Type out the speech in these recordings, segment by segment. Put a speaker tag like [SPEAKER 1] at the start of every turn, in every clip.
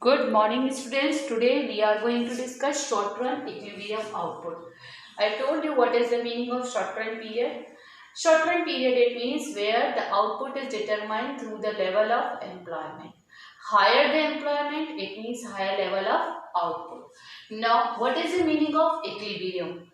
[SPEAKER 1] Good morning, students. Today we are going to discuss short-run equilibrium output. I told you what is the meaning of short-run period. Short-run period, it means where the output is determined through the level of employment. Higher the employment, it means higher level of output. Now, what is the meaning of equilibrium?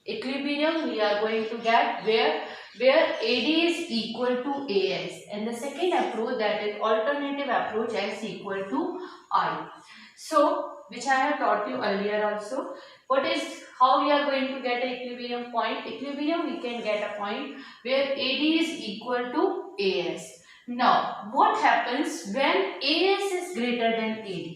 [SPEAKER 1] Equilibrium we are going to get where AD is equal to AS, and the second approach, that is alternative approach, S equal to I. So which I have taught you earlier also. What is how we are going to get an equilibrium point? Equilibrium we can get a point where AD is equal to AS. Now what happens when AS is greater than AD?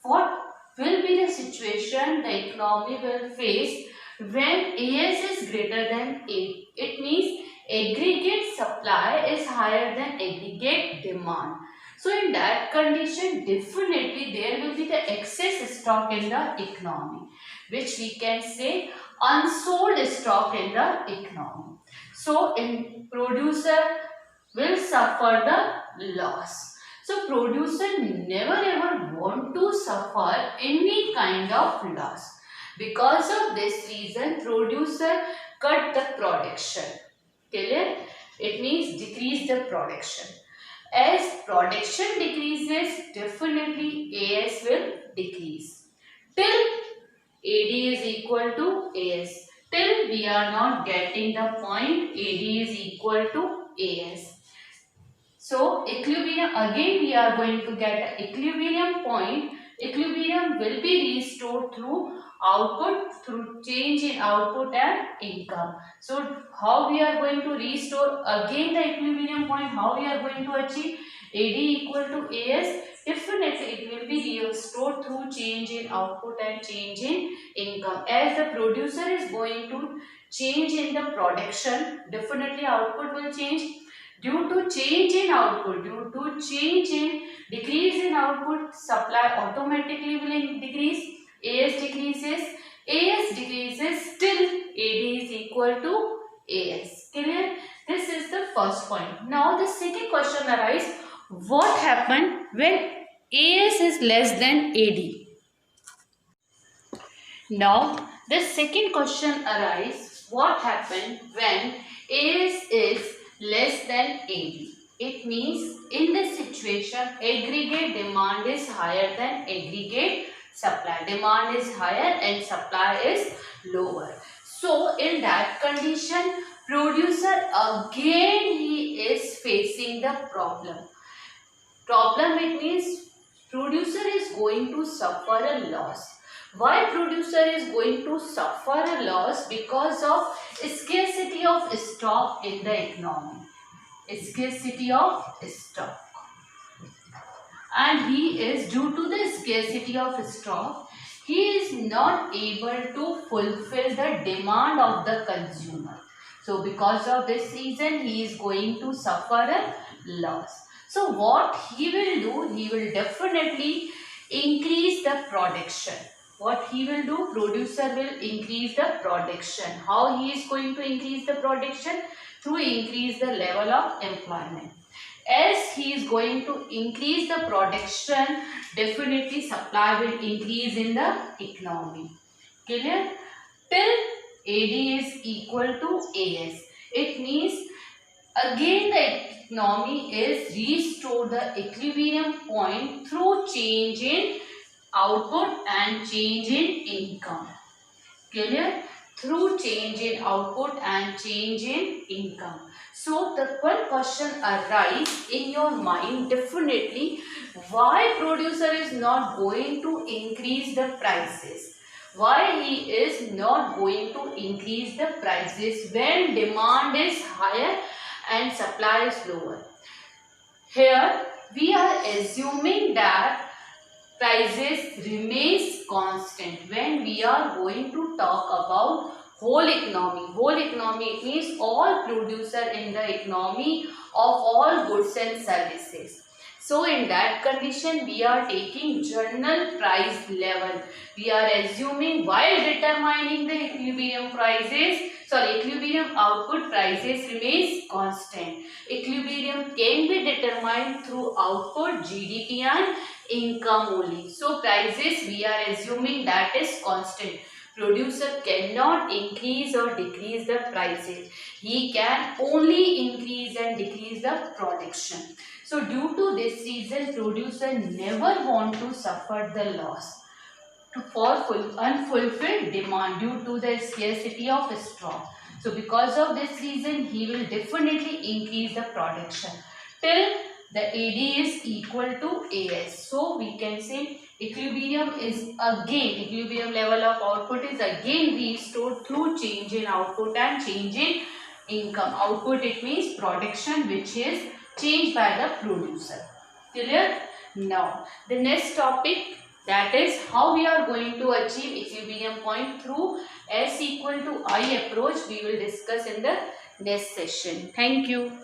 [SPEAKER 1] What will be the situation the economy will face when AS is greater than A? It means aggregate supply is higher than aggregate demand. So in that condition, definitely there will be the excess stock in the economy, which we can say unsold stock in the economy. So in producer will suffer the loss. So producer never ever want to suffer any kind of loss. Because of this reason, producer cut the production. Clear? It means decrease the production. As production decreases, definitely AS will decrease. Till AD is equal to AS. Till we are not getting the point AD is equal to AS. So equilibrium, again we are going to get an equilibrium point. Equilibrium will be restored through output, through change in output and income. So how we are going to restore again the equilibrium point? How we are going to achieve AD equal to AS? Definitely it will be restored through change in output and change in income. As the producer is going to change in the production, definitely output will change. Due to change in output, due to change in decrease in output, supply automatically will decrease. AS decreases. AS decreases till AD is equal to AS. Clear? This is the first point. Now the second question arises. What happened when AS is less than AD? Now the second question arises. What happened when AS is less than AD? It means in this situation aggregate demand is higher than aggregate supply. Demand is higher and supply is lower. So in that condition, producer again he is facing the problem. Problem, it means producer is going to suffer a loss. Why producer is going to suffer a loss? Because of scarcity of stock in the economy. Scarcity of stock. And he is, due to the scarcity of stock, he is not able to fulfill the demand of the consumer. So because of this reason, he is going to suffer a loss. So what he will do, he will definitely increase the production. What he will do, producer will increase the production. How he is going to increase the production? Through increase the level of employment. As he is going to increase the production, definitely supply will increase in the economy. Clear? Till AD is equal to AS. It means again the economy is restored the equilibrium point through change in output and change in income. Clear? Through change in output and change in income. So the one question arises in your mind, definitely, why producer is not going to increase the prices? Why he is not going to increase the prices when demand is higher and supply is lower? Here we are assuming that prices remains constant when we are going to talk about whole economy. Whole economy, it means all producer in the economy of all goods and services. So in that condition, we are taking general price level. We are assuming while determining the equilibrium prices, equilibrium output prices remains constant. Equilibrium can be determined through output, GDP and income only. So prices we are assuming that is constant. Producer cannot increase or decrease the prices. He can only increase and decrease the production. So due to this reason, producer never want to suffer the loss for unfulfilled demand due to the scarcity of straw. So because of this reason, he will definitely increase the production till the AD is equal to AS. So we can say equilibrium level of output is again restored through change in output and change in income. Output, it means production, which is changed by the producer. Clear? Now the next topic, that is how we are going to achieve equilibrium point through S equal to I approach, we will discuss in the next session. Thank you.